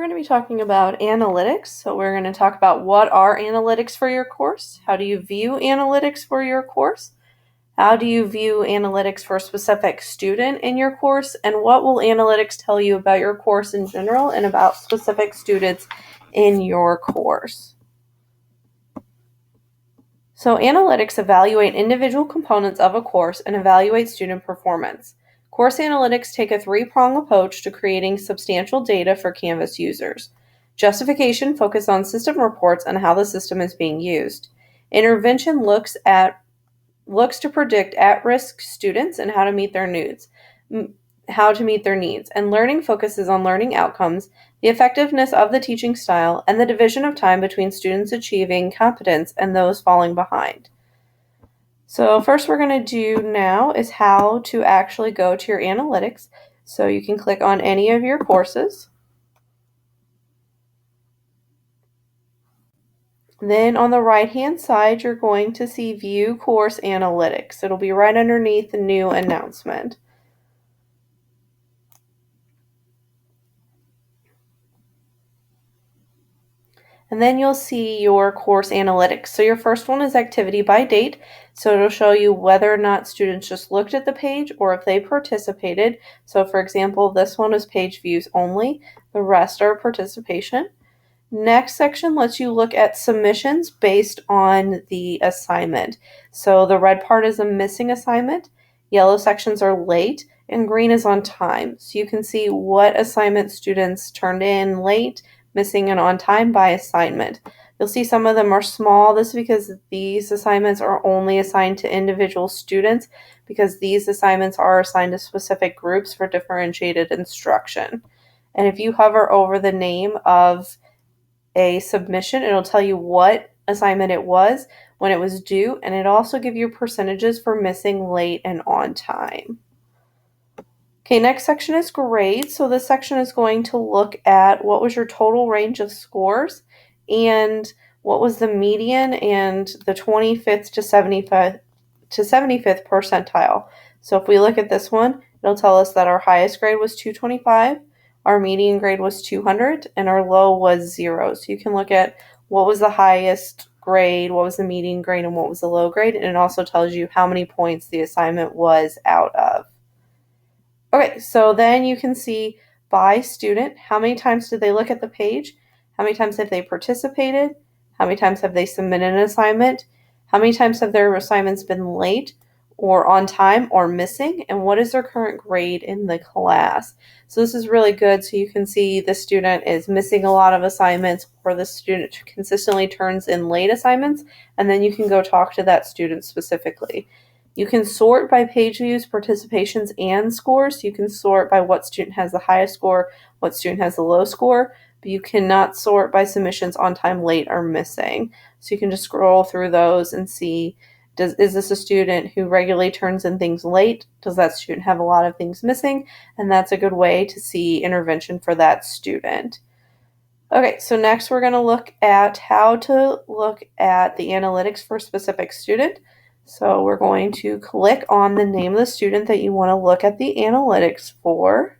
going to be talking about analytics. So we're going to talk about what are analytics for your course, how do you view analytics for your course, how do you view analytics for a specific student in your course, and what will analytics tell you about your course in general and about specific students in your course. So analytics evaluate individual components of a course and evaluate student performance. Course analytics take a three-pronged approach to creating substantial data for Canvas users. Justification focuses on system reports and how the system is being used. Intervention looks to predict at-risk students and how to meet their needs. And learning focuses on learning outcomes, the effectiveness of the teaching style, and the division of time between students achieving competence and those falling behind. So first we're going to do now is how to actually go to your analytics. So you can click on any of your courses. Then on the right-hand side, you're going to see View Course Analytics. It'll be right underneath the new announcement. And then you'll see your course analytics. So your first one is activity by date. So it'll show you whether or not students just looked at the page or if they participated. So for example, this one is page views only. The rest are participation. Next section lets you look at submissions based on the assignment. So the red part is a missing assignment, yellow sections are late, and green is on time. So you can see what assignment students turned in late, missing, and on time by assignment. You'll see some of them are small. This is because these assignments are only assigned to individual students because these assignments are assigned to specific groups for differentiated instruction. And if you hover over the name of a submission, it'll tell you what assignment it was, when it was due, and it also gives you percentages for missing, late, and on time. Okay, next section is grades. So this section is going to look at what was your total range of scores and what was the median and the 25th to 75th percentile. So if we look at this one, it'll tell us that our highest grade was 225, our median grade was 200, and our low was 0. So you can look at what was the highest grade, what was the median grade, and what was the low grade, and it also tells you how many points the assignment was out of. Okay, so then you can see by student, how many times did they look at the page, how many times have they participated, how many times have they submitted an assignment, how many times have their assignments been late or on time or missing, and what is their current grade in the class. So this is really good, so you can see the student is missing a lot of assignments or the student consistently turns in late assignments, and then you can go talk to that student specifically. You can sort by page views, participations, and scores. So you can sort by what student has the highest score, what student has the low score, but you cannot sort by submissions on time, late, or missing. So you can just scroll through those and see, is this a student who regularly turns in things late? Does that student have a lot of things missing? And that's a good way to see intervention for that student. Okay, so next we're going to look at how to look at the analytics for a specific student. So we're going to click on the name of the student that you want to look at the analytics for.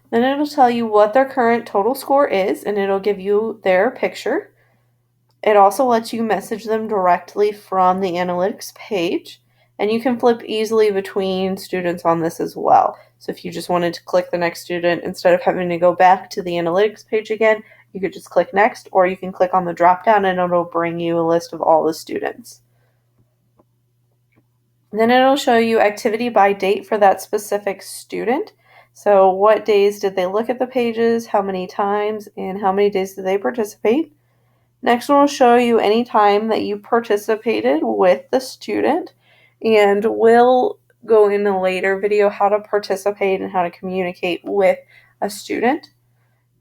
Then it'll tell you what their current total score is, and it'll give you their picture. It also lets you message them directly from the analytics page, and you can flip easily between students on this as well. So if you just wanted to click the next student, instead of having to go back to the analytics page again, you could just click next, or you can click on the drop down and it'll bring you a list of all the students. Then it'll show you activity by date for that specific student. So what days did they look at the pages, how many times, and how many days did they participate? Next one will show you any time that you participated with the student, and we'll go in a later video how to participate and how to communicate with a student.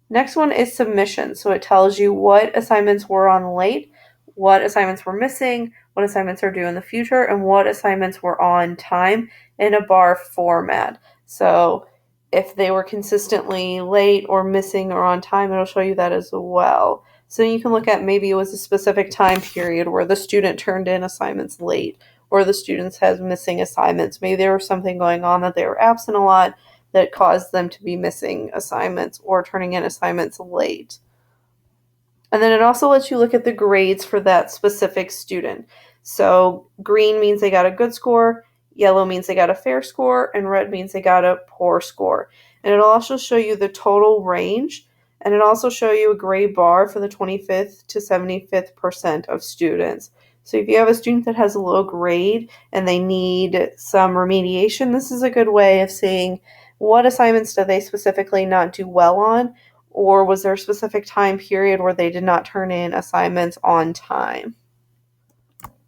Next one is submission. So it tells you what assignments were on late, what assignments were missing, what assignments are due in the future, and what assignments were on time in a bar format. So if they were consistently late or missing or on time, it'll show you that as well. So you can look at maybe it was a specific time period where the student turned in assignments late, or the students had missing assignments. Maybe there was something going on that they were absent a lot that caused them to be missing assignments or turning in assignments late. And then it also lets you look at the grades for that specific student. So green means they got a good score, yellow means they got a fair score, and red means they got a poor score. And it'll also show you the total range, and it'll also show you a grade bar for the 25th to 75th percent of students. So if you have a student that has a low grade and they need some remediation, this is a good way of seeing what assignments do they specifically not do well on, or was there a specific time period where they did not turn in assignments on time.